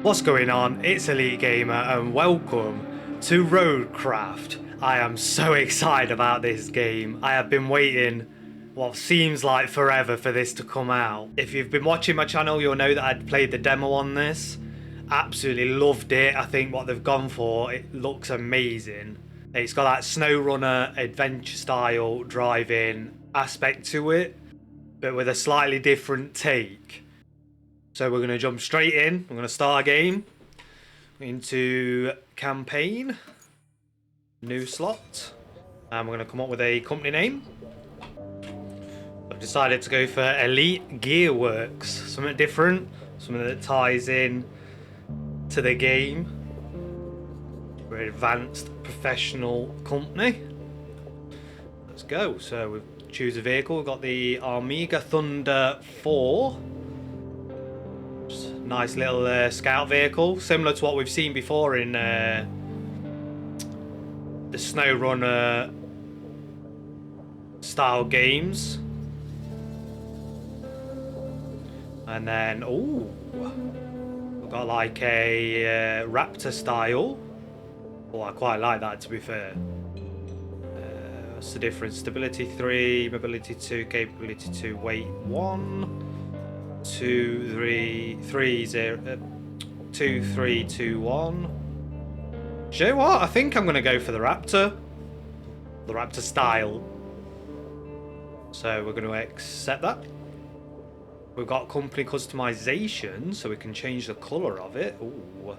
What's going on? It's Elite Gamer and welcome to Roadcraft. I am so excited about this game. I have been waiting what seems like forever for this to come out. If you've been watching my channel, you'll know that I'd played the demo on this. Absolutely loved it. I think what they've gone for, it looks amazing. It's got that SnowRunner adventure style driving aspect to it, but with a slightly different take. So we're going to jump straight in. We're going to start a game into campaign, new slot, and we're going to come up with a company name. I've decided to go for Elite Gearworks, something different, something that ties in to the game. We're an advanced professional company. Let's go. So we choose a vehicle. We've got the Amiga Thunder 4. Nice little scout vehicle, similar to what we've seen before in the SnowRunner style games. And then, ooh, we've got like a Raptor style. Oh, I quite like that, to be fair. What's the difference? Stability 3, mobility 2, capability 2, weight 1. 2 3 3 0 2 3 2 1. Do you know what? I think I'm gonna go for the Raptor style. So we're going to accept that. We've got company customization, so we can change the color of it. Ooh,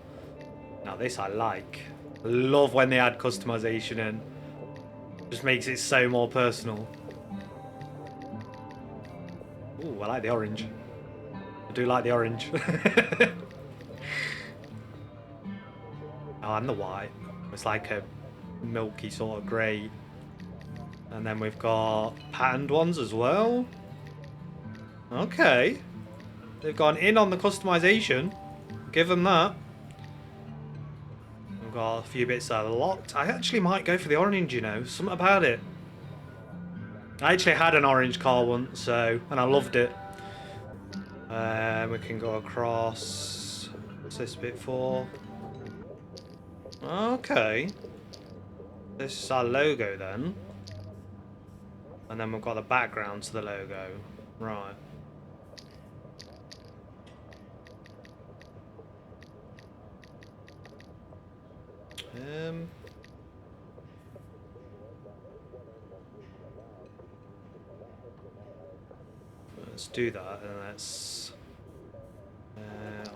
now this I like. Love when they add customization in. Just makes it so more personal. Ooh, I like the orange. I do like the orange. Oh, and the white. It's like a milky sort of grey. And then we've got patterned ones as well. Okay. They've gone in on the customization. Give them that. We've got a few bits that are locked. I actually might go for the orange, you know. Something about it. I actually had an orange car once, and I loved it. We can go across. What's this bit for? Okay. This is our logo then. And then we've got the background to the logo. Right. Let's do that, and let's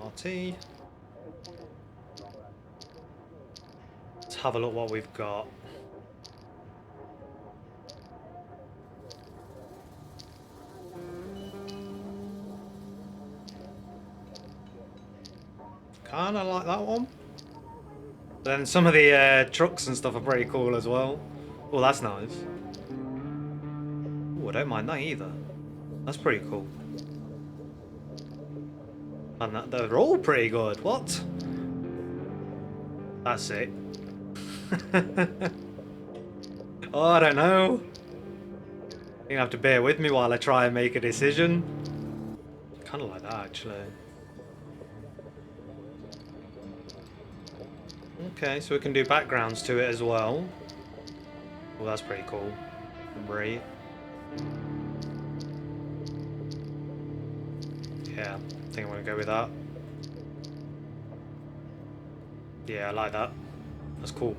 RT. Let's have a look what we've got. Kinda like that one. Then some of the trucks and stuff are pretty cool as well. Oh, that's nice. Oh, I don't mind that either. That's pretty cool. And they're all pretty good. What? That's it. Oh, I don't know. You're gonna have to bear with me while I try and make a decision. Kind of like that, actually. Okay, so we can do backgrounds to it as well. Well, that's pretty cool. Great. Yeah, I think I'm gonna go with that. Yeah, I like that. That's cool.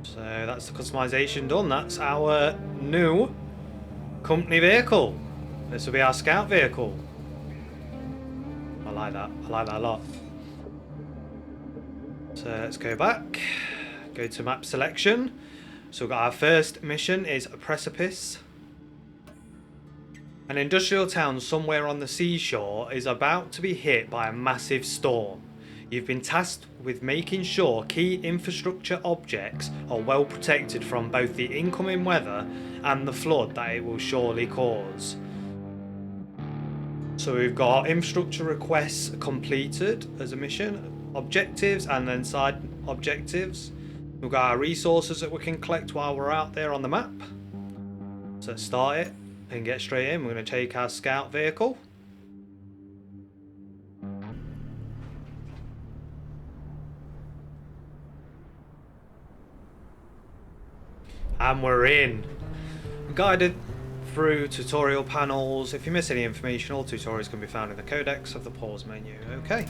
So that's the customization done. That's our new company vehicle. This will be our scout vehicle. I like that. I like that a lot. So let's go back. Go to map selection. So we've got our first mission is a precipice. An industrial town somewhere on the seashore is about to be hit by a massive storm. You've been tasked with making sure key infrastructure objects are well protected from both the incoming weather and the flood that it will surely cause. So we've got infrastructure requests completed as a mission, objectives, and then side objectives. We've got our resources that we can collect while we're out there on the map. So let's start it and get straight in. We're going to take our scout vehicle. And we're in. Guided through tutorial panels. If you miss any information, all tutorials can be found in the codex of the pause menu. Okay.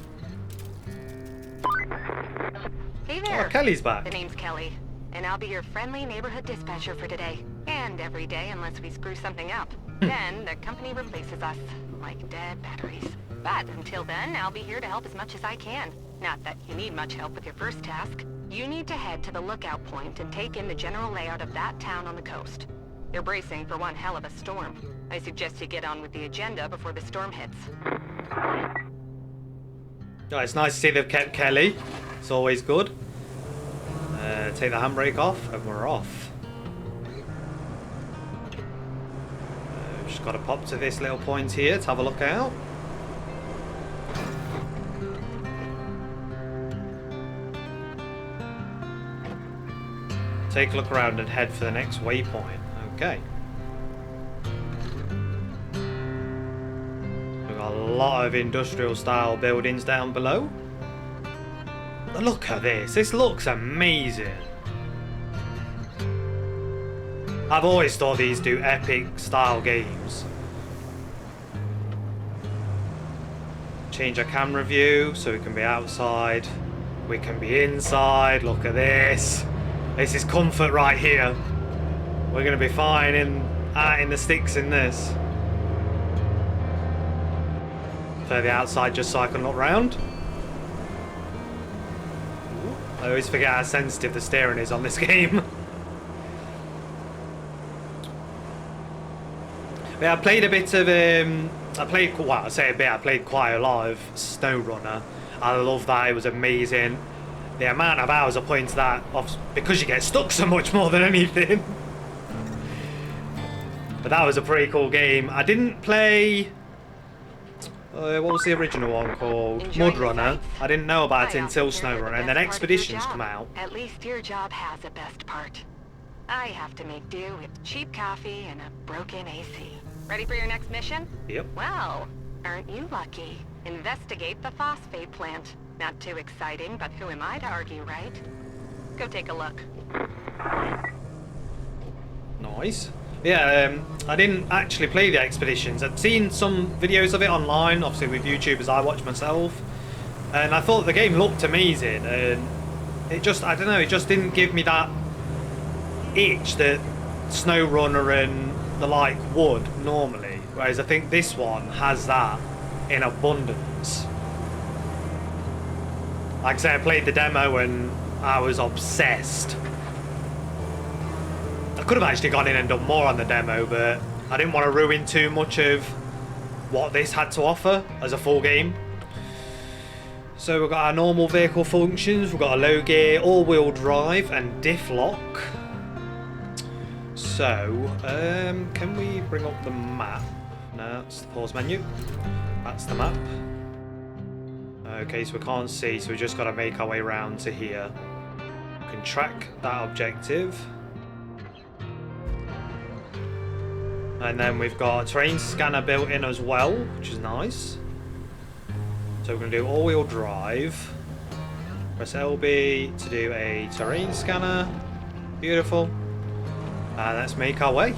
Hey there. Oh, Kelly's back. The name's Kelly, and I'll be your friendly neighborhood dispatcher for today. And every day unless we screw something up. Then the company replaces us, like dead batteries. But until then, I'll be here to help as much as I can. Not that you need much help with your first task. You need to head to the lookout point and take in the general layout of that town on the coast. They're bracing for one hell of a storm. I suggest you get on with the agenda before the storm hits. Oh, it's nice to see they've kept Kelly. It's always good. Take the handbrake off and we're off. Just got to pop to this little point here to have a look out. Take a look around and head for the next waypoint. Okay. We've got a lot of industrial style buildings down below. Look at this. This looks amazing. I've always thought these do epic style games. Change our camera view so we can be outside. We can be inside. Look at this. This is comfort right here. We're going to be fine in the sticks in this. Further outside just so I can look round. I always forget how sensitive the steering is on this game. Yeah, I played a bit of I played quite a lot of SnowRunner. I love that. It was amazing. The amount of hours I put into that, because you get stuck so much more than anything. But that was a pretty cool game. I didn't play... what was the original one called? MudRunner. I didn't know about it until SnowRunner, and then Expeditions come out. At least your job has a best part. I have to make do with cheap coffee and a broken AC. Ready for your next mission? Yep. Well, aren't you lucky? Investigate the phosphate plant. Not too exciting, but who am I to argue, right? Go take a look. Nice. Yeah, I didn't actually play the Expeditions. I'd seen some videos of it online, obviously with YouTubers I watch myself, and I thought the game looked amazing, and it just, I don't know, it just didn't give me that itch that SnowRunner and the like would normally, whereas I think this one has that in abundance. Like I say, I played the demo and I was obsessed. I could have actually gone in and done more on the demo, but I didn't want to ruin too much of what this had to offer as a full game. So we've got our normal vehicle functions. We've got a low gear, all-wheel drive, and diff lock. So, can we bring up the map? No, it's the pause menu. That's the map. Okay, so we can't see, so we just got to make our way around to here. We can track that objective. And then we've got a terrain scanner built in as well, which is nice. So we're going to do all-wheel drive. Press LB to do a terrain scanner. Beautiful. And let's make our way.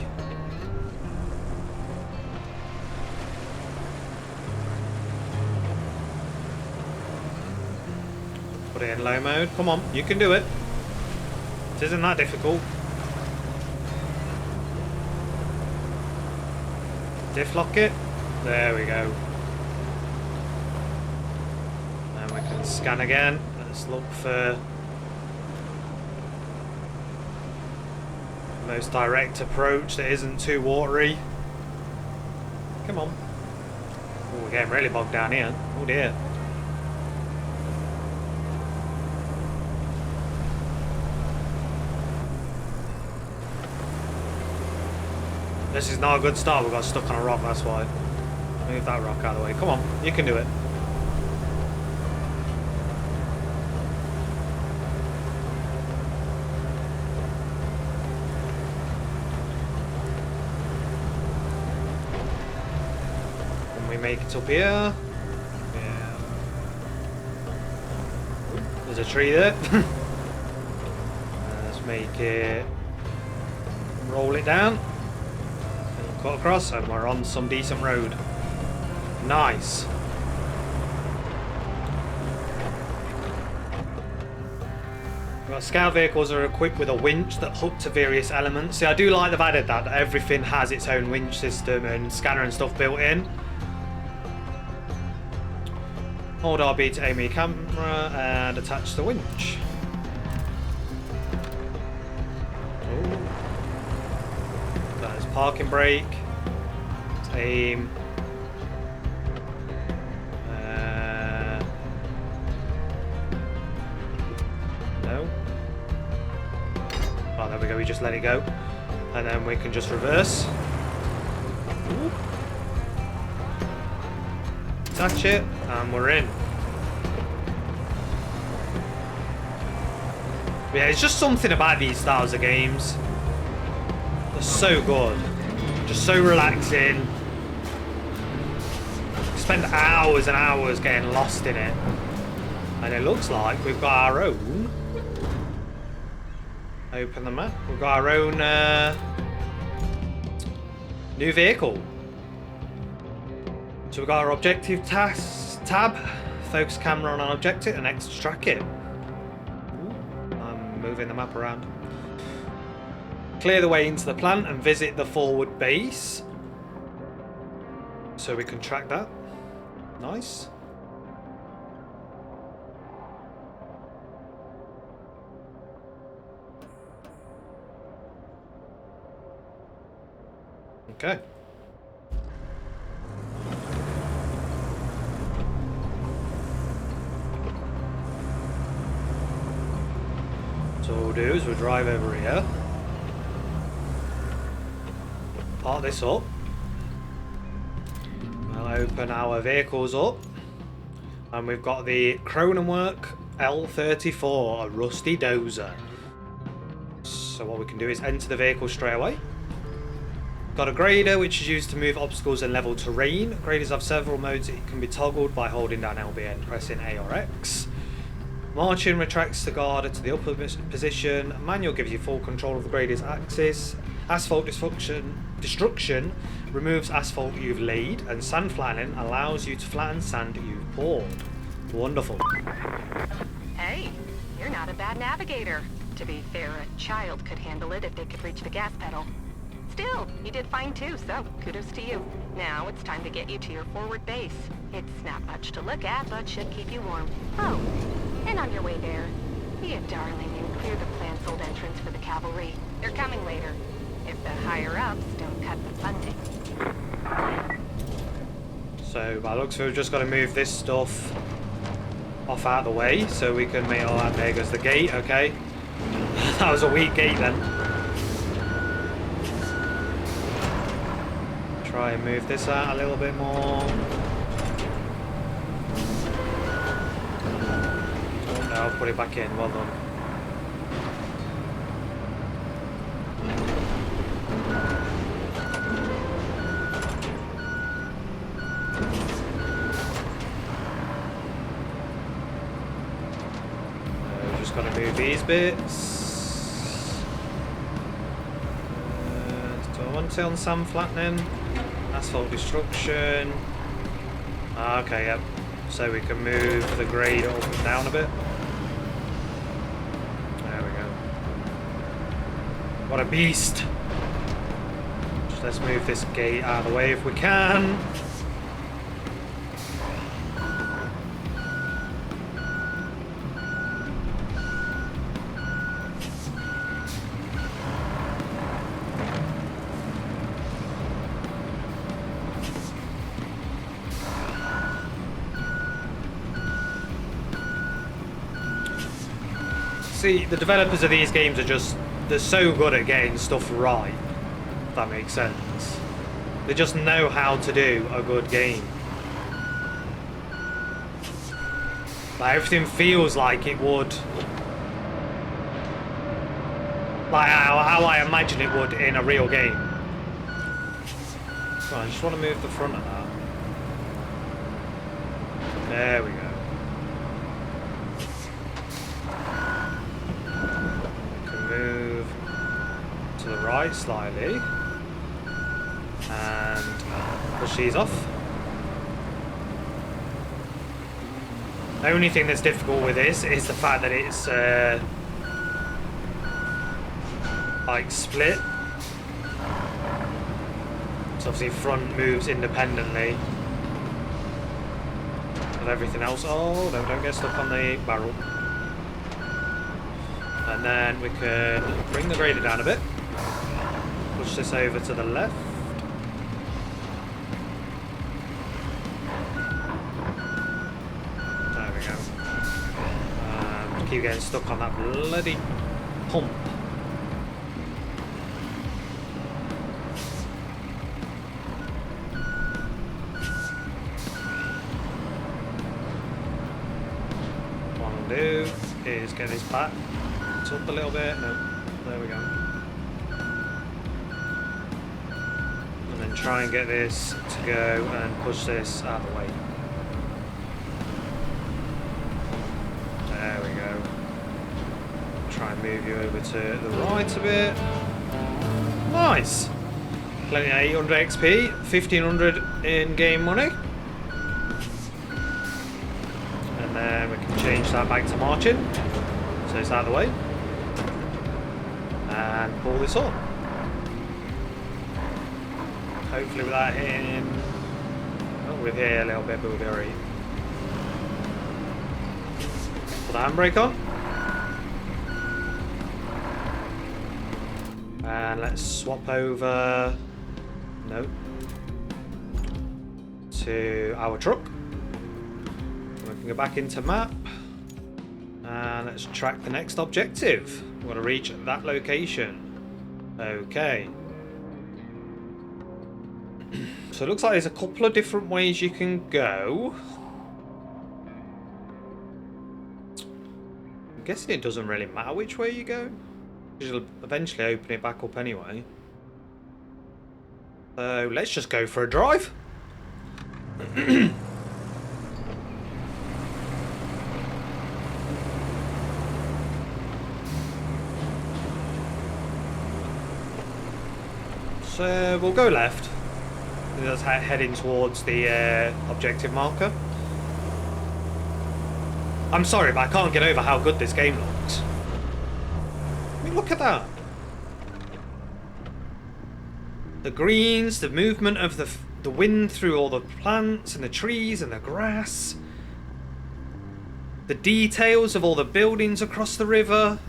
Put it in low mode. Come on, you can do it. It isn't that difficult. Diff lock it. There we go. And we can scan again. Let's look for the most direct approach that isn't too watery. Come on. Oh, we're getting really bogged down here. Oh dear. This is not a good start. We got stuck on a rock, that's why. Move that rock out of the way. Come on, you can do it. When we make it up here. Yeah. There's a tree there. Let's make it roll it down, and cut across, and we're on some decent road. Nice. Well, scout vehicles are equipped with a winch that hook to various elements. See, I do like they've added that everything has its own winch system and scanner and stuff built in. Hold RB to aim your camera and attach the winch. Ooh. That is parking brake. Let's aim. No. Oh, there we go. We just let it go. And then we can just reverse. Ooh. Attach it, and we're in. But yeah, it's just something about these styles of games. They're so good. Just so relaxing. Spend hours and hours getting lost in it. And it looks like we've got our own... Open the map. We've got our own new vehicle. So we've got our objective task tab, focus camera on an objective, and X to track it. Ooh, I'm moving the map around. Clear the way into the plant and visit the forward base. So we can track that. Nice. Okay. So what we'll do is we'll drive over here, park this up, we'll open our vehicles up, and we've got the Cronenwork L34, a rusty dozer. So what we can do is enter the vehicle straight away. Got a grader, which is used to move obstacles and level terrain. Graders have several modes. It can be toggled by holding down LB and pressing A or X. Marching retracts the guard to the upper position. Manual gives you full control of the grader's axis. Asphalt destruction removes asphalt you've laid, and sand flattening allows you to flatten sand you've poured. Wonderful. Hey, you're not a bad navigator. To be fair, a child could handle it if they could reach the gas pedal. Still, you did fine too, so kudos to you. Now it's time to get you to your forward base. It's not much to look at, but should keep you warm. Oh, and on your way there, be a darling and clear the plant's old entrance for the cavalry. They're coming later, if the higher-ups don't cut the funding. So by looks of it, we've just got to move this stuff off out of the way so we can make... Oh, there goes the gate, okay. That was a weak gate then. Try and move this out a little bit more. Oh no, I'll put it back in. Well done. Just got to move these bits. Do I want to on sand flattening? Asphalt destruction. Okay, yep. So we can move the grade up and down a bit. There we go. What a beast! Just let's move this gate out of the way if we can. See, the developers of these games are just, they're so good at getting stuff right, if that makes sense. They just know how to do a good game. Like, everything feels like it would, like how I imagine it would in a real game. So I just want to move the front of that. There we go. Move to the right. right slightly. And push these off. The only thing that's difficult with this is the fact that it's like split. So obviously front moves independently of everything else. Oh no, don't get stuck on the barrel. And then we can bring the grader down a bit. Push this over to the left. There we go. And keep getting stuck on that bloody pump. What I'll do is get this back. It's up a little bit. No, there we go. And then try and get this to go and push this out of the way. There we go. Try and move you over to the right a bit. Nice! Plenty of 800 XP, 1500 in game money. And then we can change that back to marching. So it's out of the way. And pull this on. Hopefully without hitting... Oh, we've hit a little bit, but we'll be alright. Put the handbrake on. And let's swap over... No. To our truck. We can go back into map. And let's track the next objective. We're going to reach that location. Okay. So it looks like there's a couple of different ways you can go. I'm guessing it doesn't really matter which way you go. Because you'll eventually open it back up anyway. So let's just go for a drive. So we'll go left. That's heading towards the objective marker. I'm sorry, but I can't get over how good this game looks. I mean, look at that. The greens, the movement of the wind through all the plants and the trees and the grass. The details of all the buildings across the river.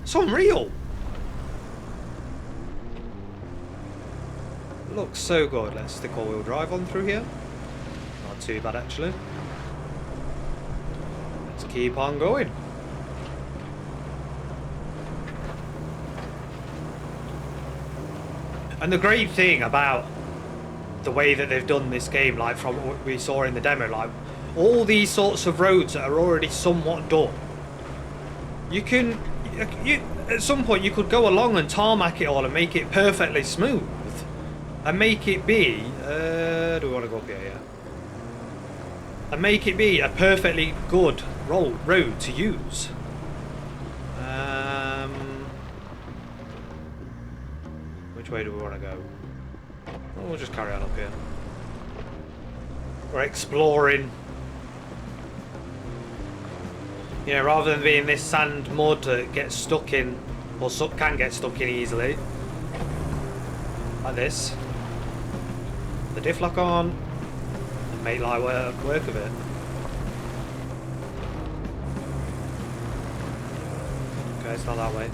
It's unreal. Looks so good. Let's stick all-wheel drive on through here. Not too bad, actually. Let's keep on going. And the great thing about the way that they've done this game, like from what we saw in the demo, like all these sorts of roads that are already somewhat done, you can, at some point you could go along and tarmac it all and make it perfectly smooth. And make it be, do we want to go up here? Yeah. And make it be a perfectly good road to use. Which way do we want to go? Oh, we'll just carry on up here. We're exploring. You know, rather than being this sand mud that gets stuck in, or can get stuck in easily. Like this. The diff lock on and make light work of it. Okay, it's not that way.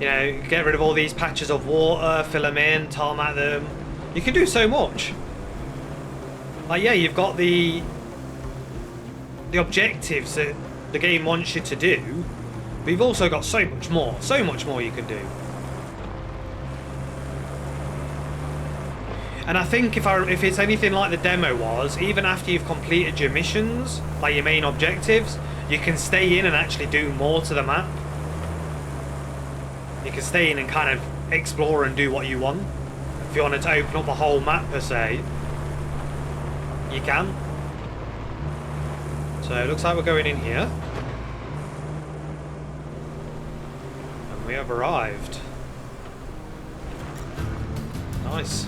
You know, get rid of all these patches of water, fill them in, tarmac them. You can do so much. Like, yeah, you've got the objectives that the game wants you to do, but you've also got so much more you can do. And I think if it's anything like the demo was, even after you've completed your missions, like your main objectives, you can stay in and actually do more to the map. You can stay in and kind of explore and do what you want. If you wanted to open up the whole map per se, you can. So it looks like we're going in here. And We have arrived. Nice.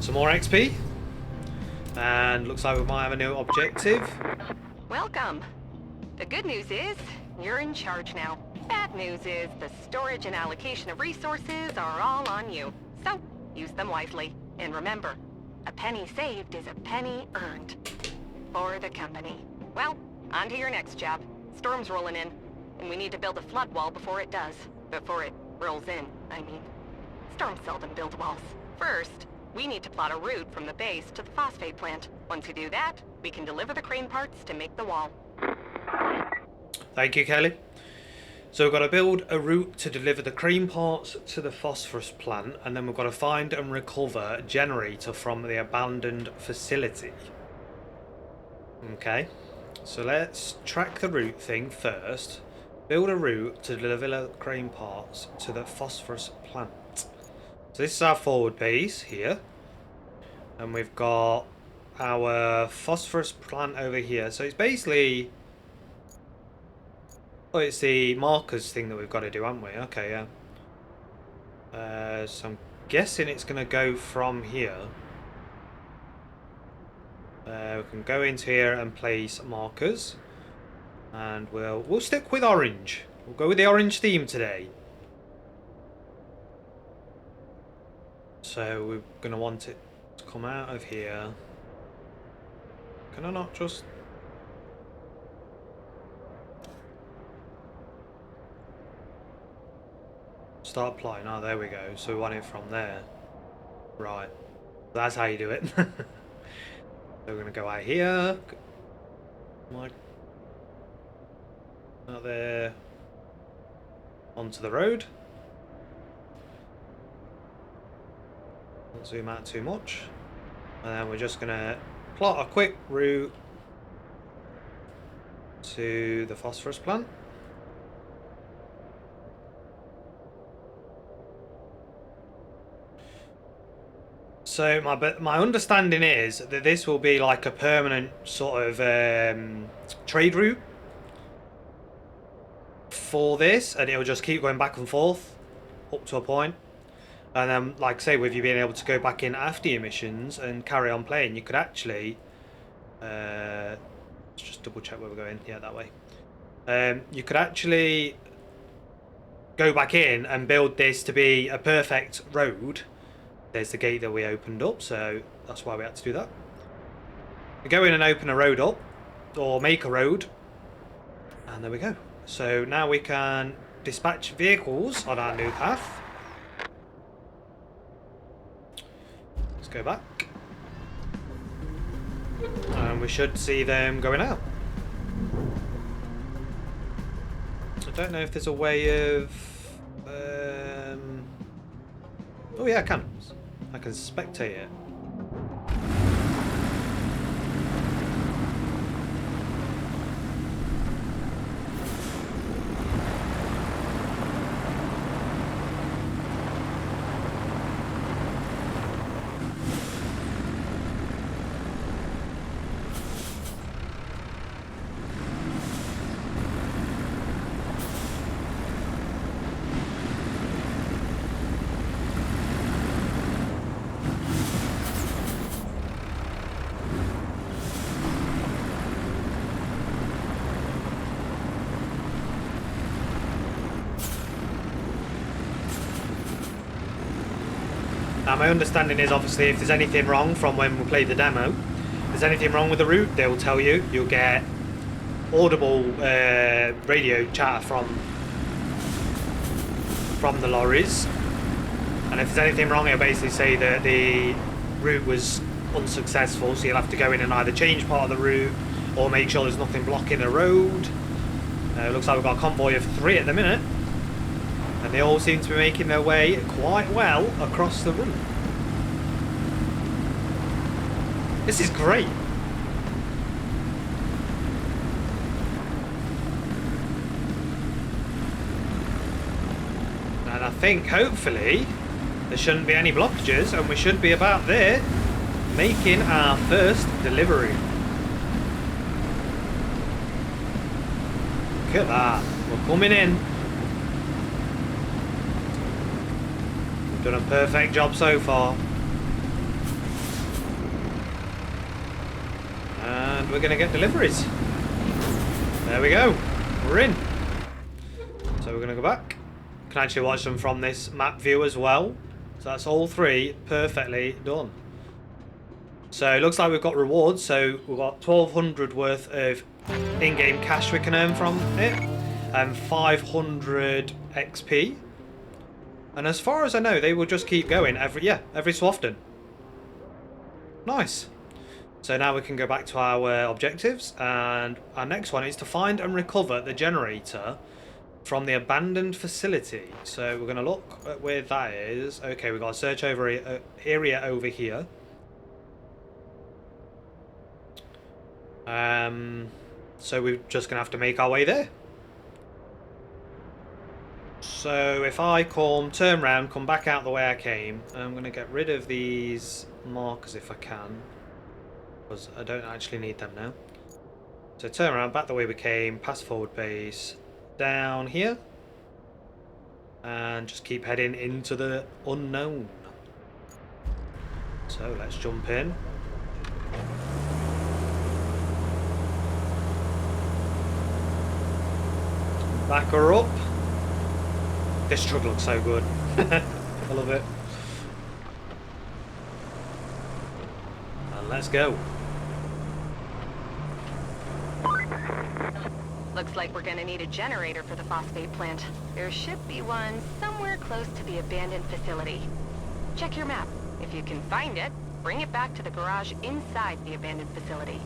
Some more XP. And looks like we might have a new objective. Welcome. The good news is, you're in charge now. Bad news is, the storage and allocation of resources are all on you. So, use them wisely. And remember, a penny saved is a penny earned. For the company. Well, on to your next job. Storm's rolling in, and we need to build a flood wall before it does. Before it rolls in, I mean. Storms seldom build walls. First, we need to plot a route from the base to the phosphate plant. Once we do that, we can deliver the crane parts to make the wall. Thank you, Kelly. So we've got to build a route to deliver the cream parts to the phosphorus plant, and then we've got to find and recover a generator from the abandoned facility. Okay, so let's track the route thing first. Build a route to deliver the cream parts to the phosphorus plant. So this is our forward base here. And we've got our phosphorus plant over here. So it's basically... Oh, it's the markers thing that we've got to do, haven't we? Okay, yeah. So I'm guessing it's going to go from here. We can go into here and place markers. And we'll stick with orange. We'll go with the orange theme today. So we're going to want it to come out of here. Can I not just... start applying? Oh, there we go. So we want it from there. Right. That's how you do it. So we're going to go out here. Like... out there. Onto the road. Don't zoom out too much. And then we're just going to plot a quick route to the phosphorus plant. So my understanding is that this will be like a permanent sort of trade route for this, and it'll just keep going back and forth up to a point. And then, like I say, with you being able to go back in after your missions and carry on playing, you could actually let's just double check where we're going. Yeah, that way. You could actually go back in and build this to be a perfect road. There's the gate that we opened up, so that's why we had to do that. We go in and open a road up, or make a road, and there we go. So now we can dispatch vehicles on our new path. Let's go back. And we should see them going out. I don't know if there's a way of... Oh yeah, I can spectate it. Now my understanding is obviously if there's anything wrong from when we played the demo, if there's anything wrong with the route, they'll tell you. You'll get audible radio chatter from the lorries, and if there's anything wrong, it'll basically say that the route was unsuccessful, so you'll have to go in and either change part of the route or make sure there's nothing blocking the road. It looks like we've got a convoy of 3 at the minute. And they all seem to be making their way quite well across the route. This is great. And I think hopefully there shouldn't be any blockages and we should be about there making our first delivery. Look at that. We're coming in. Done a perfect job so far. And we're going to get deliveries. There we go. We're in. So we're going to go back. Can actually watch them from this map view as well. So that's all 3 perfectly done. So it looks like we've got rewards. So we've got 1,200 worth of in-game cash we can earn from it. And 500 XP. And as far as I know, they will just keep going every so often. Nice. So now we can go back to our objectives, and our next one is to find and recover the generator from the abandoned facility. So we're going to look at where that is. Okay, we've got a search over area over here. So we're just going to have to make our way there. So if I turn around, come back out the way I came, I'm going to get rid of these markers if I can, because I don't actually need them now. So turn around, back the way we came, past forward base, down here, and just keep heading into the unknown. So let's jump in. Back her up. This truck looks so good. I love it. And let's go. Looks like we're gonna need a generator for the phosphate plant. There should be one somewhere close to the abandoned facility. Check your map. If you can find it, bring it back to the garage inside the abandoned facility.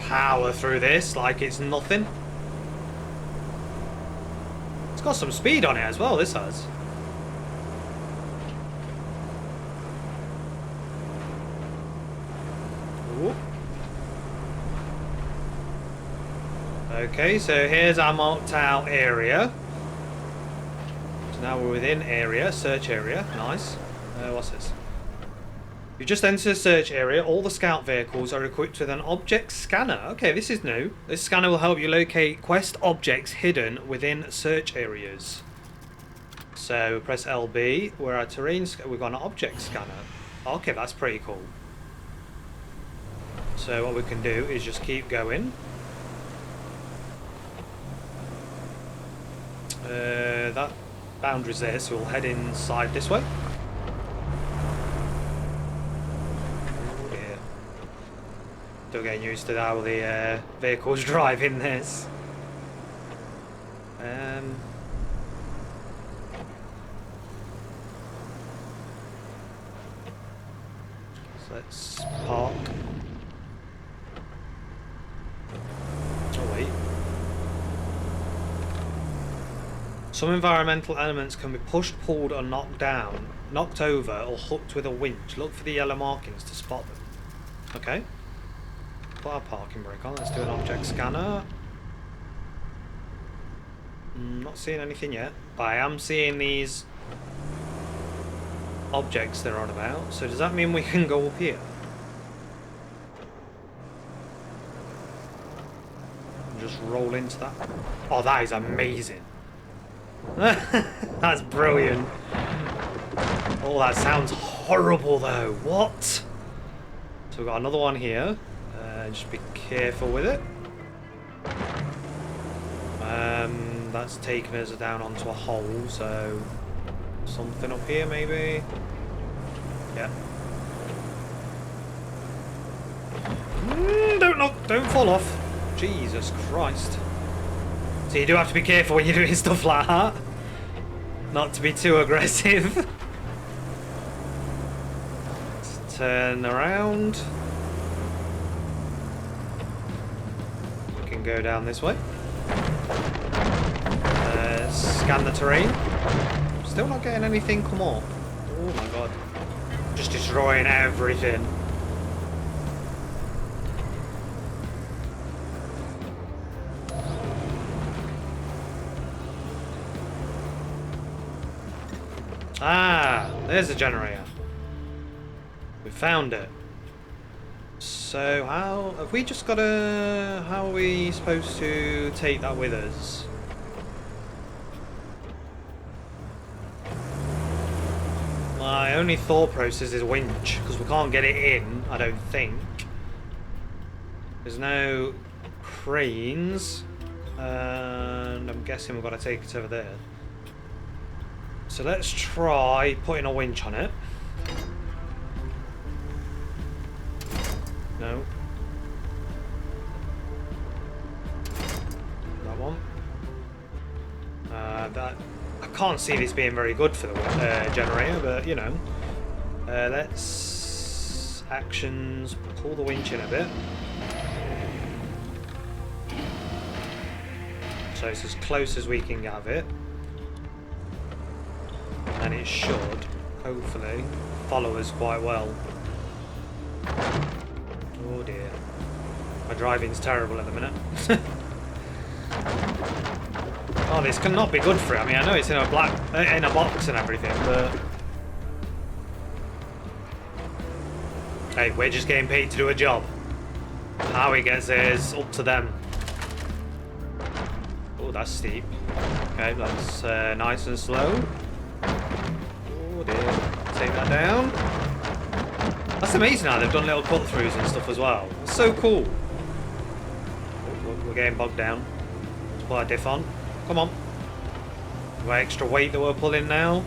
Power through this like it's nothing. It's got some speed on it as well, this has. Ooh. Okay, so here's our marked out area. So now we're within area, search area. Nice. What's this? You just entered the search area. All the scout vehicles are equipped with an object scanner. Okay, this is new. This scanner will help you locate quest objects hidden within search areas. So press LB. We're at terrain. We've got an object scanner. Okay, that's pretty cool. So what we can do is just keep going. That boundary's there, so we'll head inside this way. Still getting used to how the vehicles drive in this. So let's park. Oh wait. Some environmental elements can be pushed, pulled, or knocked down, knocked over, or hooked with a winch. Look for the yellow markings to spot them. Okay. Put our parking brake on. Let's do an object scanner. Not seeing anything yet, but I am seeing these objects they're on about. So does that mean we can go up here? And just roll into that. Oh, that is amazing. That's brilliant. Oh, that sounds horrible though. What? So we've got another one here. Just be careful with it. That's taking us down onto a hole, so something up here maybe. Yeah. Don't fall off. Jesus Christ. So you do have to be careful when you're doing stuff like that. Not to be too aggressive. Let's turn around. We can go down this way. Scan the terrain. Still not getting anything come up. Oh my god. Just destroying everything. Ah, there's the generator. We found it. So how have we just got to? How are we supposed to take that with us? My only thought process is winch, because we can't get it in, I don't think. There's no cranes, and I'm guessing we've got to take it over there. So let's try putting a winch on it. No. That one. I can't see this being very good for the generator, but you know. Let's actions, pull the winch in a bit. So it's as close as we can have it. And it should, hopefully, follow us quite well. Oh dear. My driving's terrible at the minute. Oh, this cannot be good for it. I mean, I know it's in a box and everything, but hey, we're just getting paid to do a job. How he gets there is up to them. Oh, that's steep. Okay, that's nice and slow. Oh dear. Take that down. That's amazing how they've done little cut-throughs and stuff as well. It's so cool. Oh, we're getting bogged down. Let's put our diff on. Come on. Got extra weight that we're pulling now.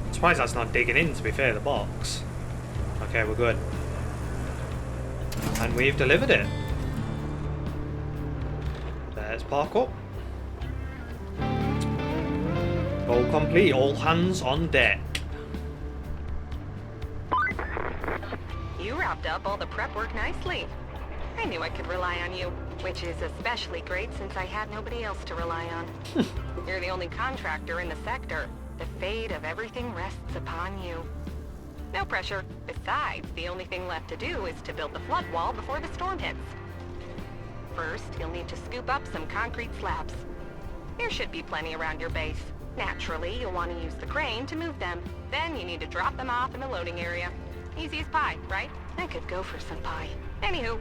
I'm surprised that's not digging in, to be fair, the box. Okay, we're good. And we've delivered it. Let's park up. Goal complete. All hands on deck. You wrapped up all the prep work nicely. I knew I could rely on you, which is especially great since I had nobody else to rely on. You're the only contractor in the sector. The fate of everything rests upon you. No pressure. Besides, the only thing left to do is to build the flood wall before the storm hits. First, you'll need to scoop up some concrete slabs. There should be plenty around your base. Naturally, you'll want to use the crane to move them. Then you need to drop them off in the loading area. Easy as pie, right? I could go for some pie. Anywho,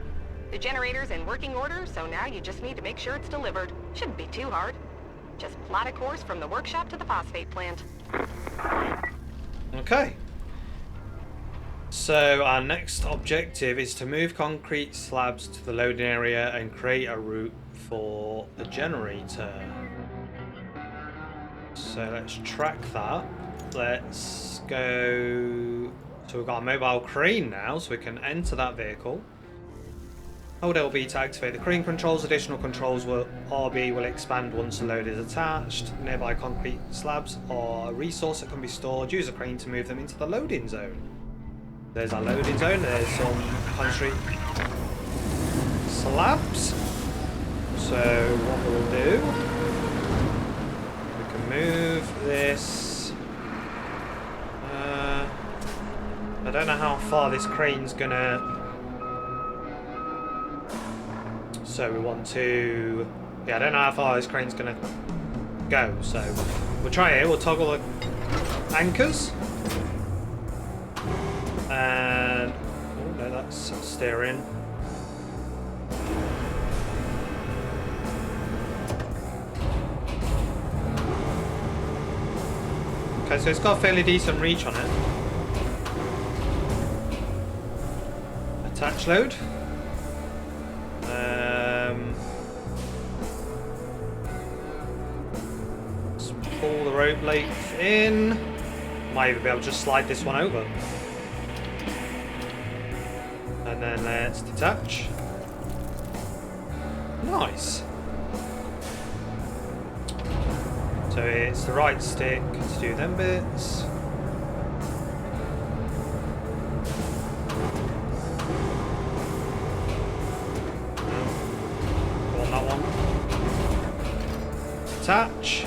the generator's in working order, so now you just need to make sure it's delivered. Shouldn't be too hard. Just plot a course from the workshop to the phosphate plant. Okay. So our next objective is to move concrete slabs to the loading area and create a route for the generator. So let's track that. Let's go. So we've got a mobile crane now, so we can enter that vehicle. Hold LB to activate the crane controls. Additional controls will RB will expand once the load is attached. Nearby concrete slabs are a resource that can be stored. Use a crane to move them into the loading zone. There's our loading zone. There's some concrete slabs. So what we'll do, we can move this. I don't know how far this crane's gonna. So we want to. Yeah, I don't know how far this crane's gonna go. So we'll try it. We'll toggle the anchors. And oh no, that's steering. Okay, so it's got a fairly decent reach on it. Attach load. Let's pull the rope length in. Might even be able to just slide this one over. And then let's detach. Nice. So it's the right stick to do them bits. Go on that one. Attach.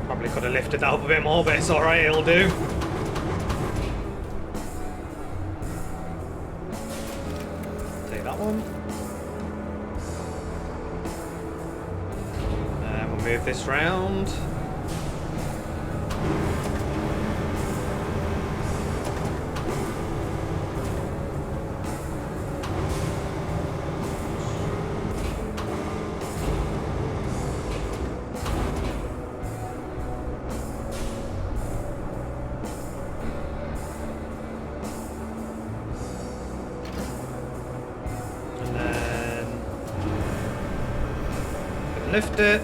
Probably could have lifted that up a bit more, but it's alright, it'll do. Take that one. And we'll move this round. lift it.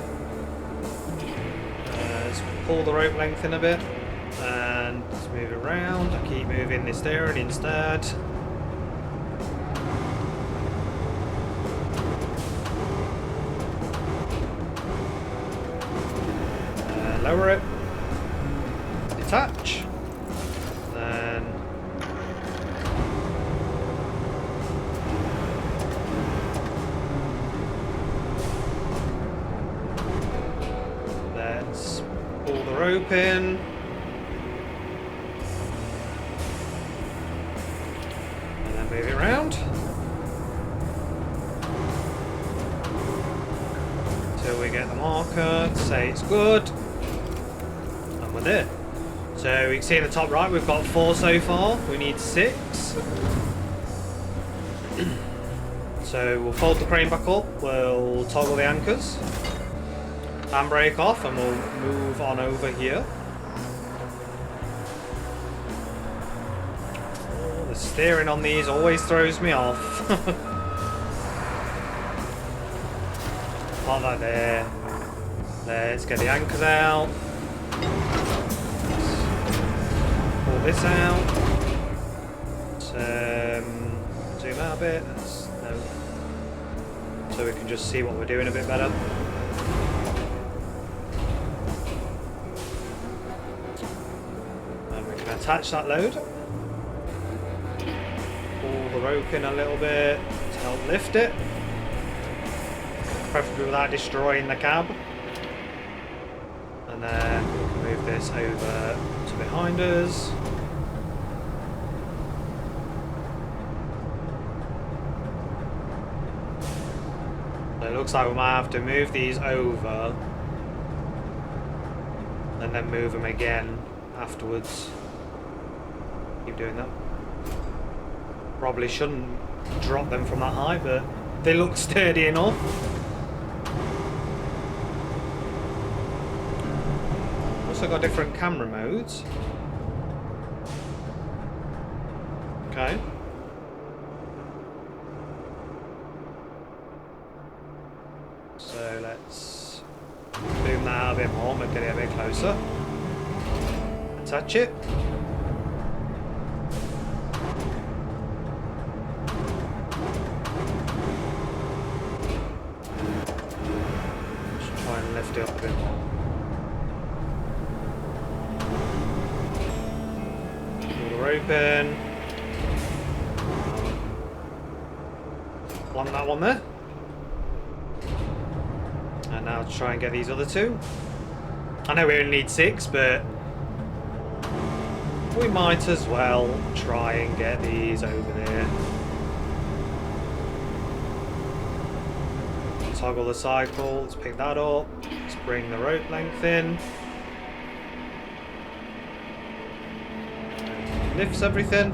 Let's pull the rope length in a bit. And let's move it around. I keep moving this steering instead. Lower it. Detach. Then let's pull the rope in. And then move it around. Until we get the marker, say it's good. And we're there. So you can see in the top right we've got 4 so far. We need 6. So we'll fold the crane back up, we'll toggle the anchors, handbrake off, and we'll move on over here. Oh, the steering on these always throws me off. Put that there. Let's get the anchors out. Pull this out. Zoom out a bit. No. So we can just see what we're doing a bit better. And we can attach that load. Pull the rope in a little bit to help lift it. Preferably without destroying the cab. And then we can move this over to behind us. It looks like we might have to move these over and then move them again afterwards. Keep doing that. Probably shouldn't drop them from that height, but they look sturdy enough. Also got different camera modes. Okay. So let's boom that out a bit more and get it a bit closer. Attach it. Just try and lift it up a bit more. Pull the rope in. Plonk that one there. And now try and get these other 2. I know we only need 6, but we might as well try and get these over there. Toggle the cycle, let's pick that up. Let's bring the rope length in. Lifts everything.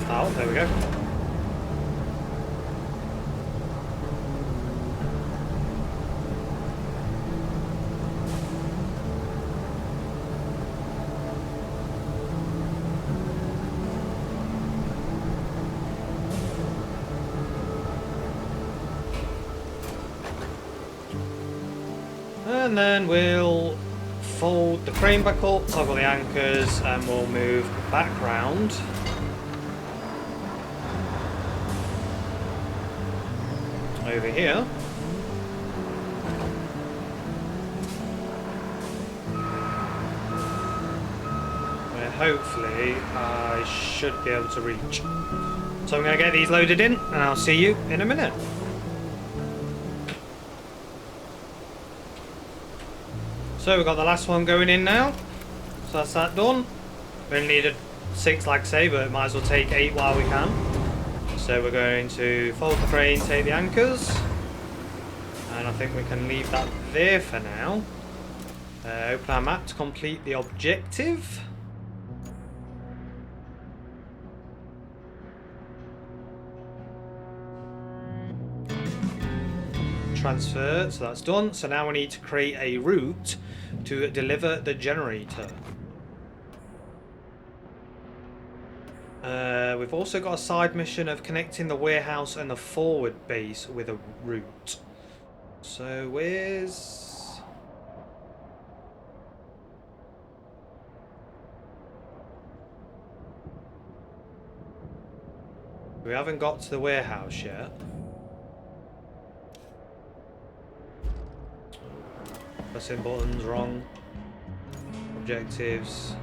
Oh, there we go. And then we'll fold the crane back up, toggle the anchors, and we'll move back round. Over here. hopefully I should be able to reach. So I'm going to get these loaded in, and I'll see you in a minute. So we've got the last one going in now. So that's that done. We only needed 6, like I say, but might as well take 8 while we can. So we're going to fold the crane, take the anchors. And I think we can leave that there for now. Open our map to complete the objective. Transfer, so that's done. So now we need to create a route to deliver the generator. We've also got a side mission of connecting the warehouse and the forward base with a route. So where's... We haven't got to the warehouse yet. Pressing buttons wrong. Objectives.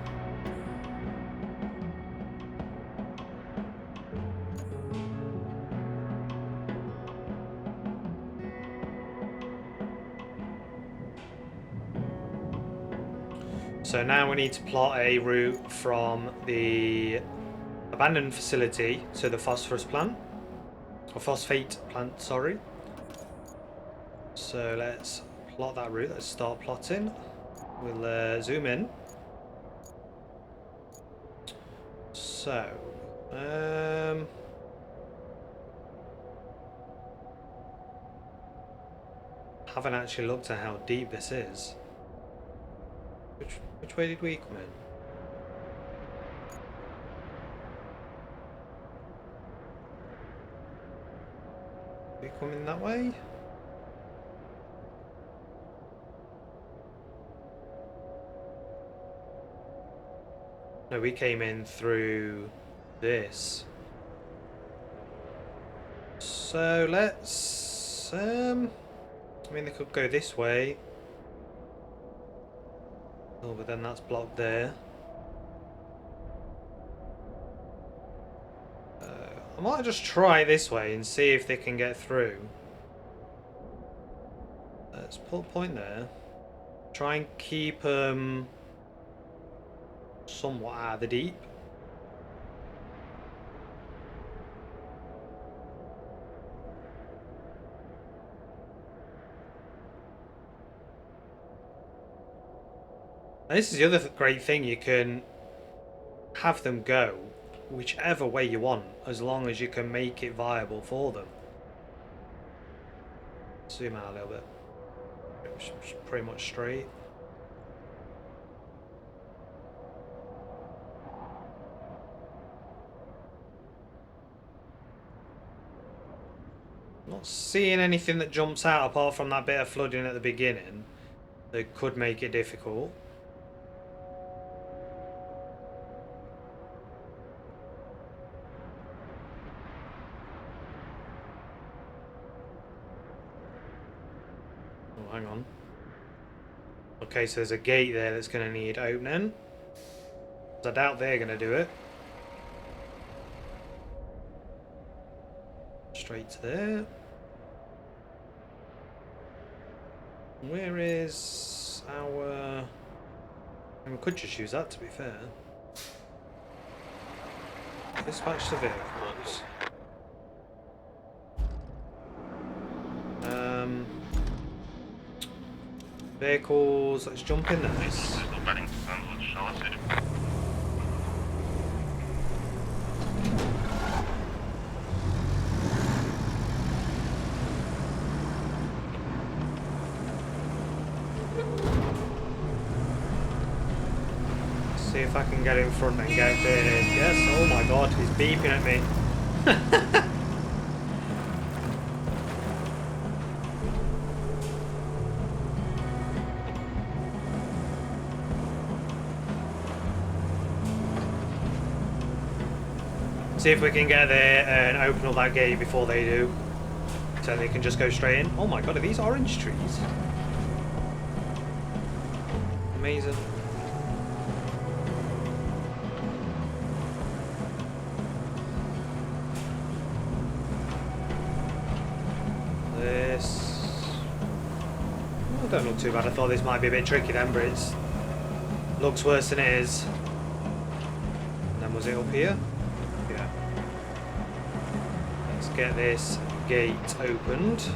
So now we need to plot a route from the abandoned facility to the phosphorus plant. Or phosphate plant, sorry. So let's plot that route. Let's start plotting. We'll zoom in. So, haven't actually looked at how deep this is. Which way did we come in? Did we come in that way? No, we came in through this. So let's I mean, they could go this way. Oh, but then that's blocked there. I might just try it this way and see if they can get through. Let's put a point there. Try and keep somewhat out of the deep. And this is the other great thing, you can have them go whichever way you want, as long as you can make it viable for them. Zoom out a little bit. It's pretty much straight. Not seeing anything that jumps out apart from that bit of flooding at the beginning that could make it difficult. Oh, hang on. Okay, so there's a gate there that's going to need opening. I doubt they're going to do it. Straight to there. Where is our... And we could just use that, to be fair. Dispatch the vehicles. Vehicles, let's jump in this. See if I can get in front and get there. Yes, oh my god, he's beeping at me. See if we can get there and open up that gate before they do. So they can just go straight in. Oh my god, are these orange trees? Amazing. This... Oh, don't look too bad. I thought this might be a bit tricky then, but it looks worse than it is. And then was it up here? Yeah. Let's get this gate opened.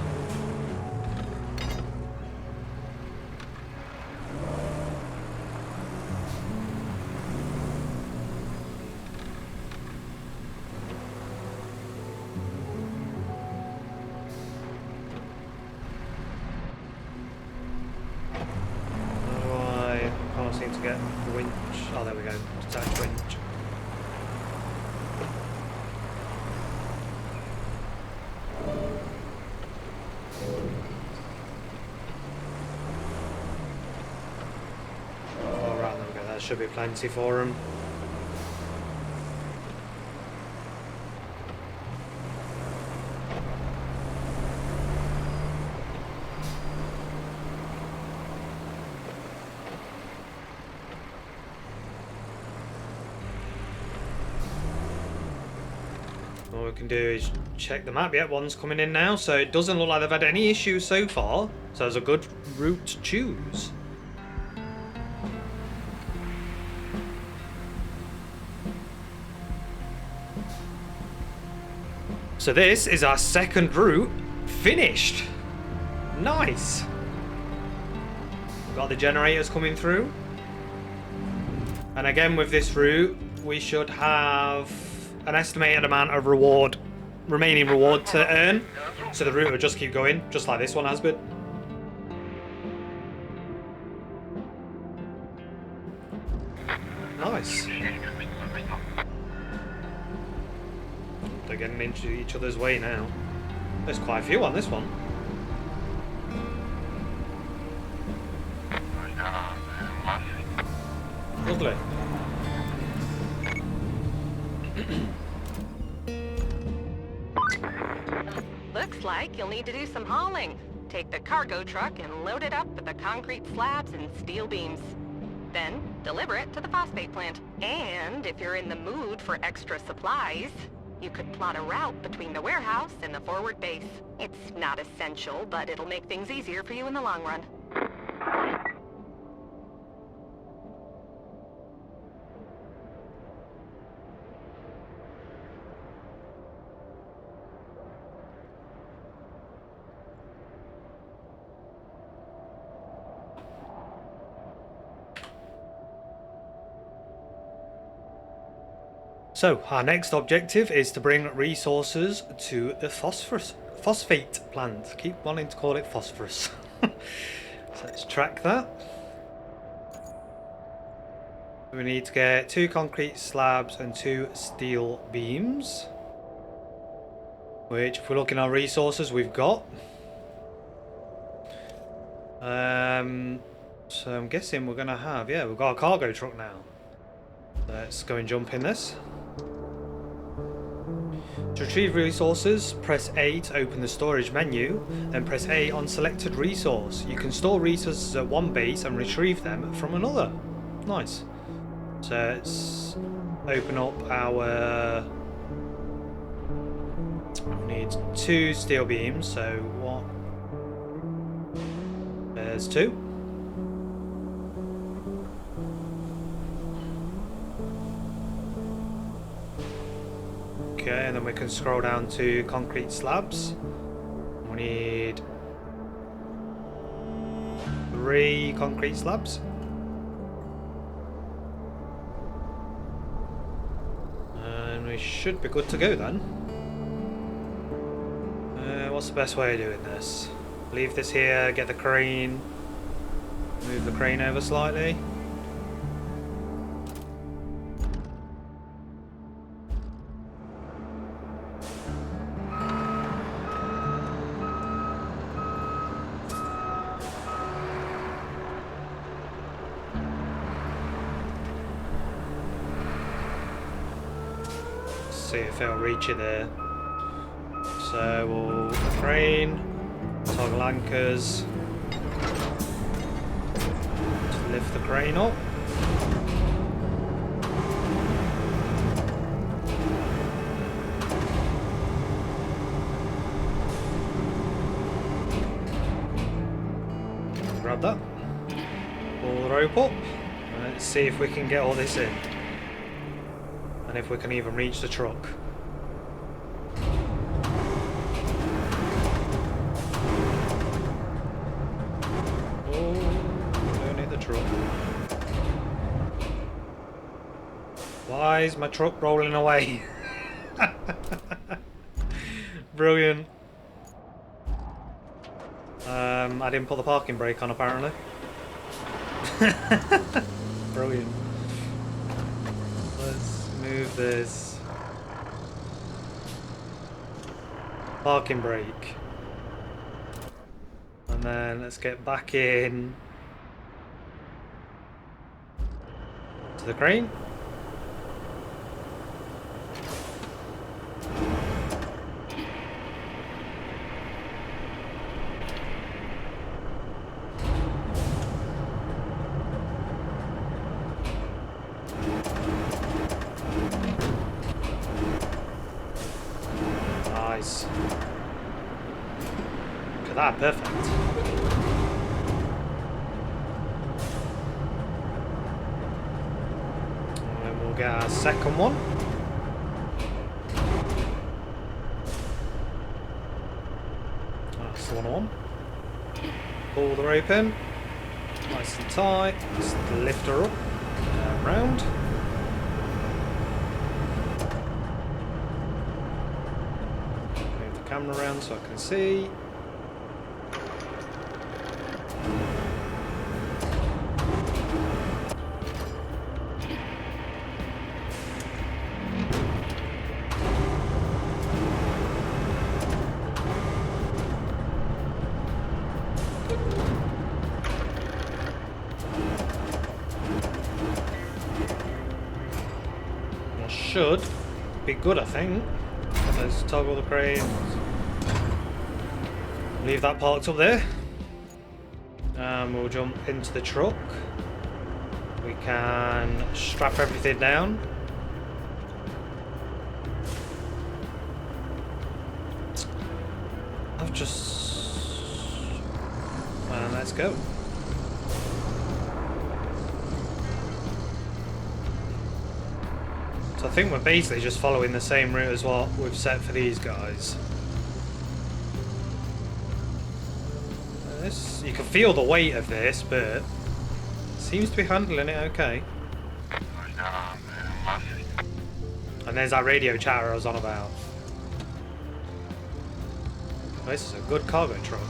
Seem to get the winch. Oh, there we go. Detached winch. Oh, right, there we go. That should be plenty for him. All we can do is check the map. Yeah, one's coming in now, so it doesn't look like they've had any issues so far. So it's a good route to choose. So this is our second route finished. Nice. Got the generators coming through. And again with this route, we should have an estimated amount of remaining reward to earn. So the route will just keep going, just like this one has been. Nice. They're getting into each other's way now. There's quite a few on this one. Lovely. Looks like you'll need to do some hauling. Take the cargo truck and load it up with the concrete slabs and steel beams. Then deliver it to the phosphate plant. And if you're in the mood for extra supplies, you could plot a route between the warehouse and the forward base. It's not essential, but it'll make things easier for you in the long run. So, our next objective is to bring resources to the phosphate plant. Keep wanting to call it phosphorus. So let's track that. We need to get 2 concrete slabs and 2 steel beams. Which, if we look in our resources, we've got. So I'm guessing we're going to have, yeah, we've got a cargo truck now. Let's go and jump in this. To retrieve resources, press A to open the storage menu, then press A on selected resource. You can store resources at one base and retrieve them from another. Nice. So let's open up our... We need 2 steel beams, so what? There's 2. Okay, and then we can scroll down to concrete slabs. We need 3 concrete slabs. And we should be good to go then. What's the best way of doing this? Leave this here, get the crane, move the crane over slightly. See if it'll reach it there. So we'll crane, toggle anchors, just lift the crane up. grab that. Pull the rope up. And let's see if we can get all this in. And if we can even reach the truck. Truck. Why is my truck rolling away? Brilliant. I didn't put the parking brake on apparently. Brilliant. Let's move this. Parking brake. And then let's get back in to the crane. Nice. Look at that, perfect. Get our second one. That's the one on. Pull the rope in. Nice and tight. Just lift her up and round. Move the camera around so I can see. Should be good, I think. Let's toggle the crane. Leave that parked up there. And we'll jump into the truck. We can strap everything down. I've just... And let's go. So I think we're basically just following the same route as what we've set for these guys. This, you can feel the weight of this, but it seems to be handling it okay. And there's that radio chatter I was on about. This is a good cargo truck.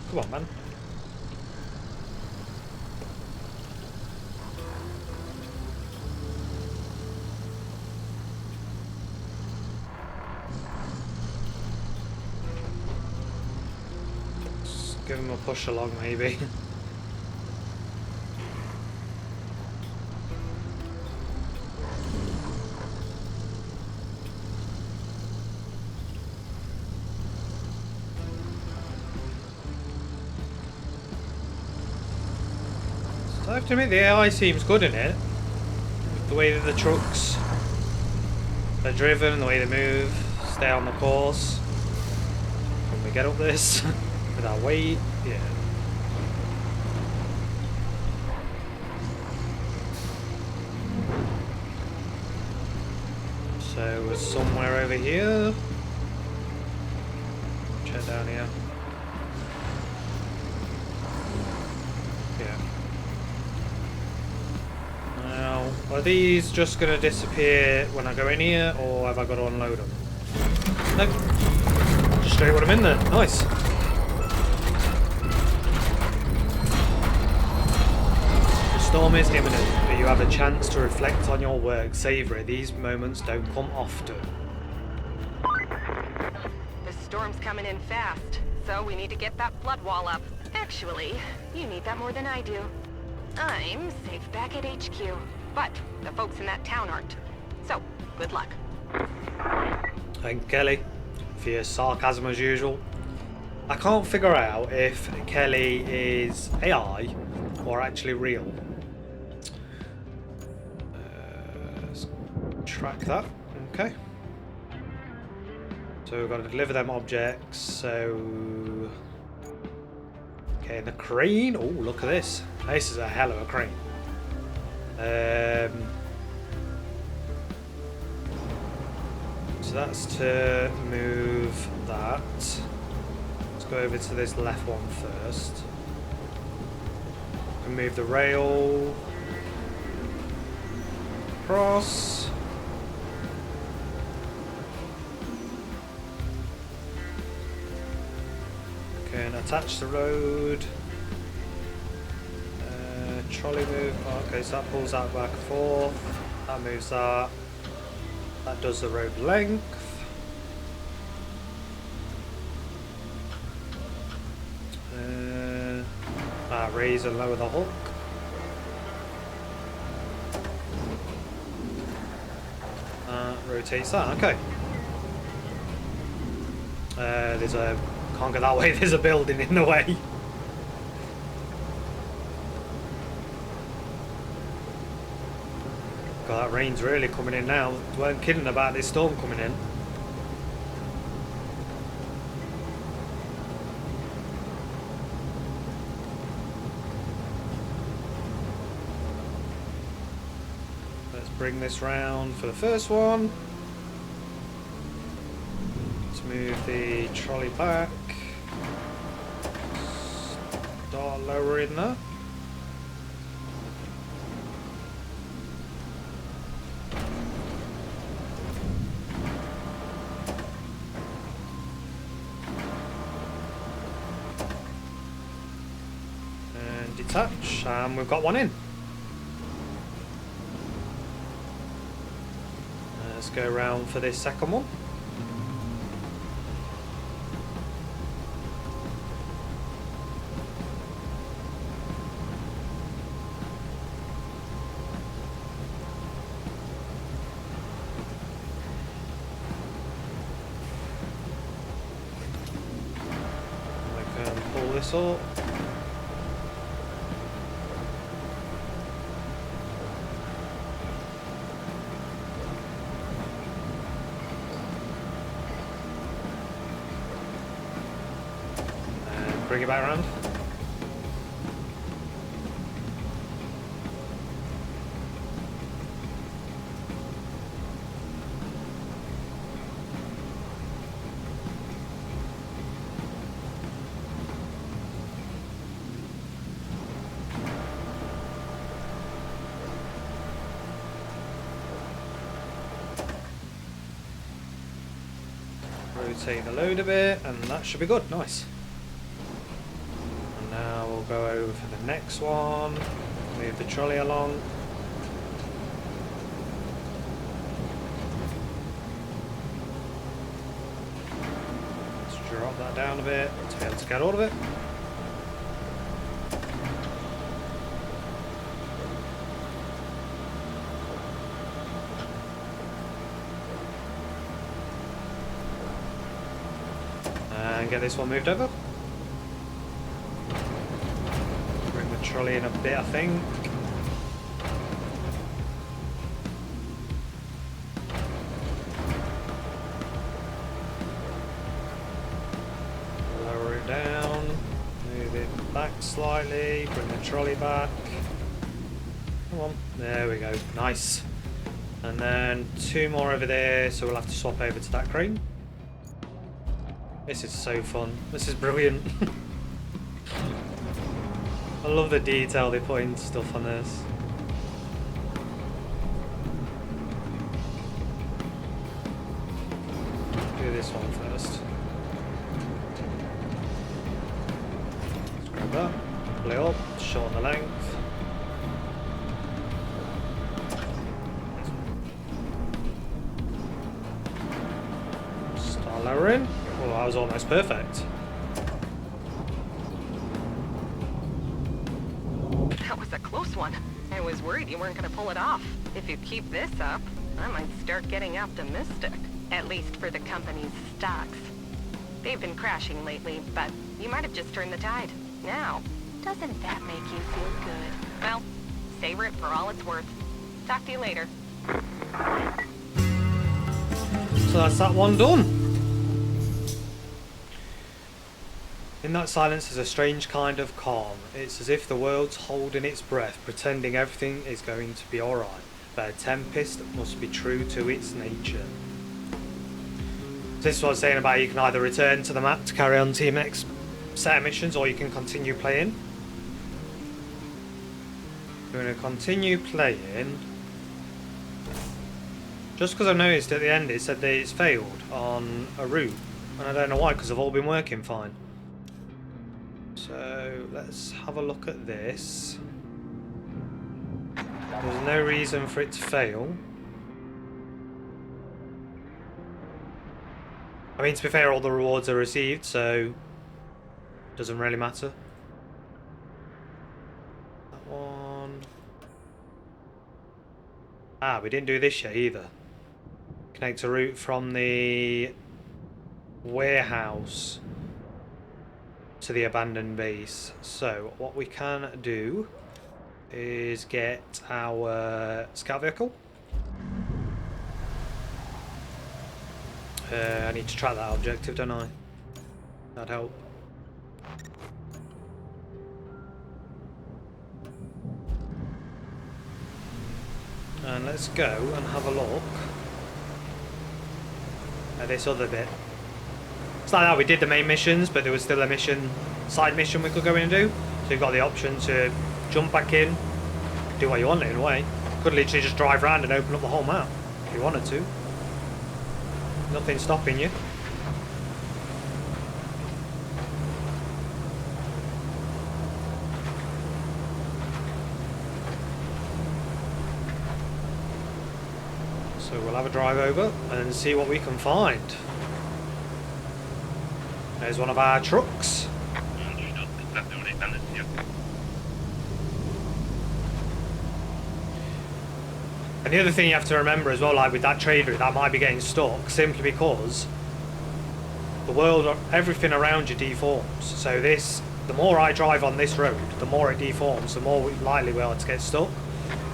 Come on, man. Just give him a push along, maybe. I have to admit, the AI seems good in it. The way that the trucks are driven, the way they move, stay on the course. When we get up this, with our weight, yeah. So we're somewhere over here. Check down here. Are these just going to disappear when I go in here, or have I got to unload them? Nope. Just straight when I'm in there. Nice. The storm is imminent, but you have a chance to reflect on your work. Savor it. These moments don't come often. The storm's coming in fast, so we need to get that flood wall up. Actually, you need that more than I do. I'm safe back at HQ. But the folks in that town aren't. So, good luck. Thank you, Kelly, for your sarcasm as usual. I can't figure out if Kelly is AI or actually real. Track that. Okay. So we've got to deliver them objects. So. Okay, and the crane. Oh, look at this. This is a hell of a crane. So that's to move that. Let's go over to this left one first. And move the rail across. Okay, and attach the road. Trolley move. Oh, okay, so that pulls that back and forth. That moves that. That does the road length. Raise and lower the hook. Rotates that. Okay. There's a. Can't go that way. There's a building in the way. God, that rain's really coming in now. Weren't kidding about this storm coming in. Let's bring this round for the first one. Let's move the trolley back. Start lowering that. Detach, and we've got one in. Let's go around for this second one. I can pull this up. Bring it back around. Rotate the load a bit, and that should be good. Nice. Now we'll go over for the next one, move the trolley along. Let's drop that down a bit to be able to get all of it. And get this one moved over. Trolley in a bit, I think. Lower it down, move it back slightly, bring the trolley back. Come on, there we go, nice. And then two more over there, so we'll have to swap over to that crane. This is so fun, this is brilliant. I love the detail they put into stuff on this. Do this one first. Let's grab that, pull it up, shorten the length. Start lowering. Well, that was almost perfect. Close one. I was worried you weren't going to pull it off. If you keep this up, I might start getting optimistic. At least for the company's stocks. They've been crashing lately, but you might have just turned the tide. Now, doesn't that make you feel good? Well, savor it for all it's worth. Talk to you later. So that's that one done. In that silence is a strange kind of calm. It's as if the world's holding its breath, pretending everything is going to be alright. But a tempest must be true to its nature. This is what I was saying about you can either return to the map to carry on to your next set of missions, or you can continue playing. We're going to continue playing. Just because I noticed at the end it said that it's failed on a route. And I don't know why, because they've all been working fine. So let's have a look at this. There's no reason for it to fail. I mean, to be fair, all the rewards are received, so it doesn't really matter. That one. Ah, we didn't do this yet either. Connect a route from the warehouse to the abandoned base. So what we can do is get our scout vehicle. I need to track that objective, don't I? That'd help. And let's go and have a look at this other bit. It's like that, we did the main missions, but there was still a mission, side mission we could go in and do. So you've got the option to jump back in, do what you want in a way. Could literally just drive around and open up the whole map if you wanted to. Nothing stopping you. So we'll have a drive over and see what we can find. There's one of our trucks. And the other thing you have to remember as well, like with that trade route, that might be getting stuck simply because the world, everything around you deforms. So this, the more I drive on this road, the more it deforms, the more likely we are to get stuck.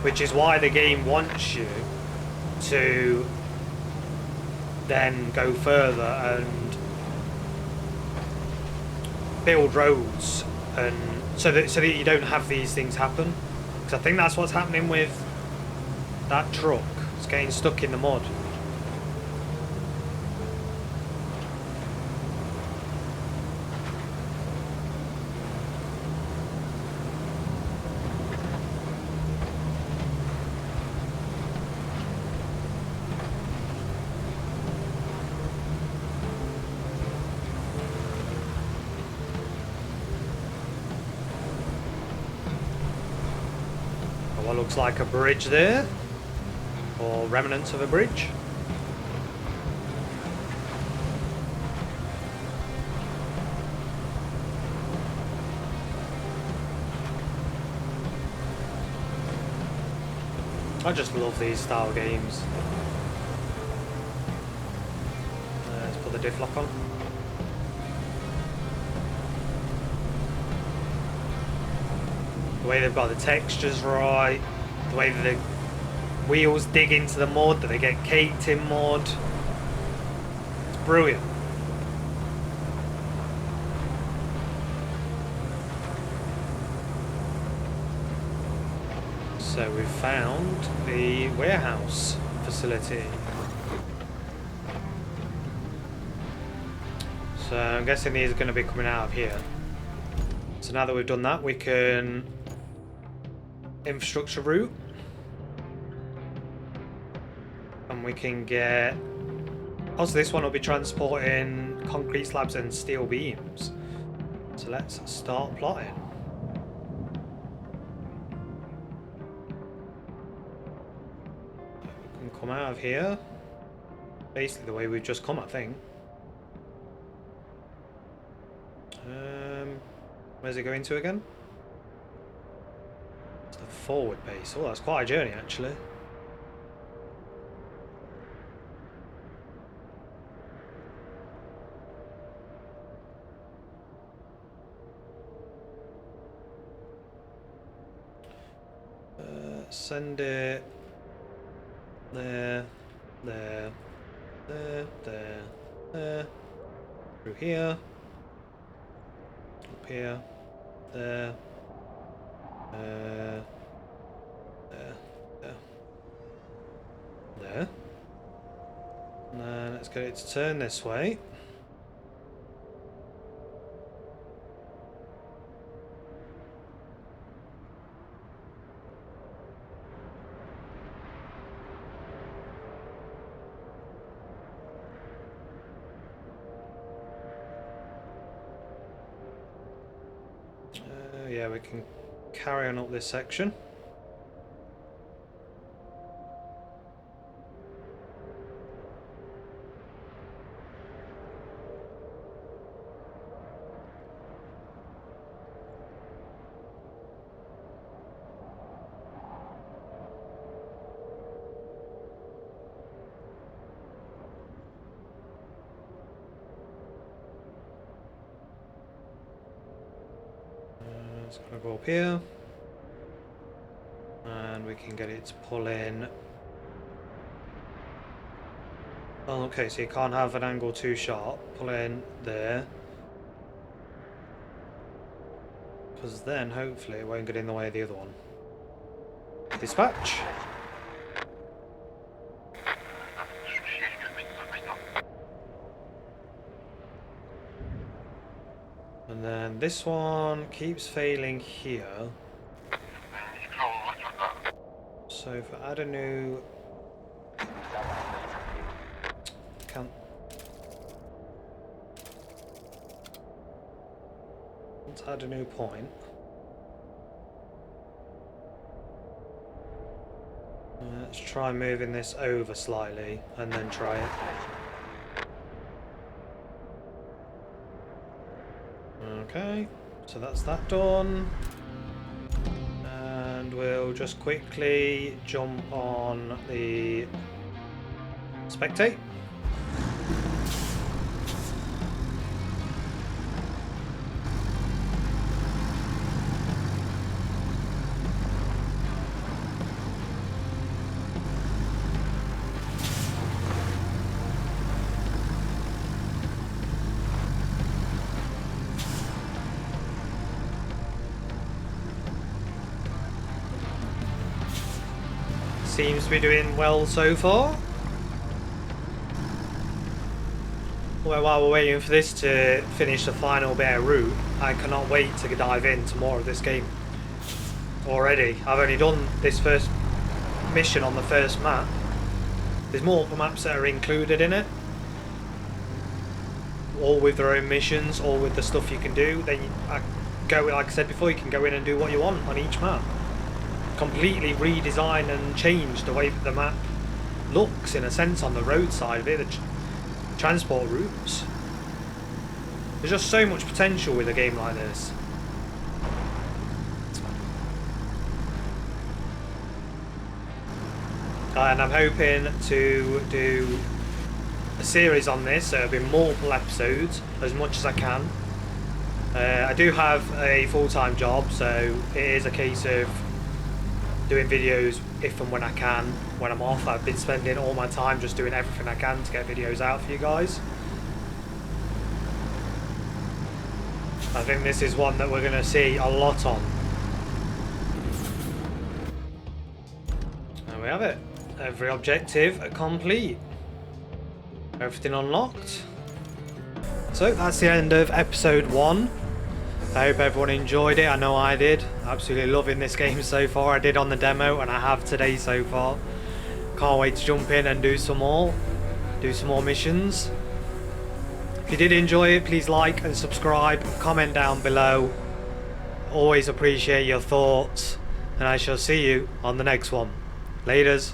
Which is why the game wants you to then go further and build roads, and so that you don't have these things happen. Because I think that's what's happening with that truck. It's getting stuck in the mud. What looks like a bridge there, or remnants of a bridge. I just love these style games. Let's put the diff lock on. The way they've got the textures right, the way that the wheels dig into the mud, that they get caked in mud. It's brilliant. So we've found the warehouse facility. So I'm guessing these are going to be coming out of here. So now that we've done that, we can infrastructure route, and we can get, also this one will be transporting concrete slabs and steel beams. So let's start plotting. We can come out of here basically the way we've just come, I think. Where's it going to again? It's the forward base. Oh, that's quite a journey actually. Send it there, there, there. Through here. Up here. There. There. There. And then let's get it to turn this way. Yeah, we can carry on up this section. It's going to go up here, and we can get it to pull in. Oh, okay, so you can't have an angle too sharp. Pull in there, because then hopefully it won't get in the way of the other one. Dispatch. And then this one keeps failing here. So if I add a new... Can't... Let's add a new point. Let's try moving this over slightly and then try it. Okay, so that's that done. And we'll just quickly jump on the spectate. Seems to be doing well so far. Well, while we're waiting for this to finish the final bit of route, I cannot wait to dive into more of this game. Already, I've only done this first mission on the first map. There's multiple maps that are included in it, all with their own missions, all with the stuff you can do. Then like I said before, you can go in and do what you want on each map. Completely redesign and change the way that the map looks, in a sense, on the road side of it, the transport routes. There's just so much potential with a game like this. And I'm hoping to do a series on this, so it'll be multiple episodes, as much as I can. I do have a full-time job, so it is a case of doing videos if and when I can. When I'm off, I've been spending all my time just doing everything I can to get videos out for you guys. I think this is one that we're going to see a lot on. There we have it. Every objective complete. Everything unlocked. So that's the end of episode 1. I hope everyone enjoyed it. I know I did. Absolutely loving this game so far. I did on the demo and I have today so far. Can't wait to jump in and do some more missions. If you did enjoy it, please like and subscribe, comment down below. Always appreciate your thoughts, and I shall see you on the next one. Laters.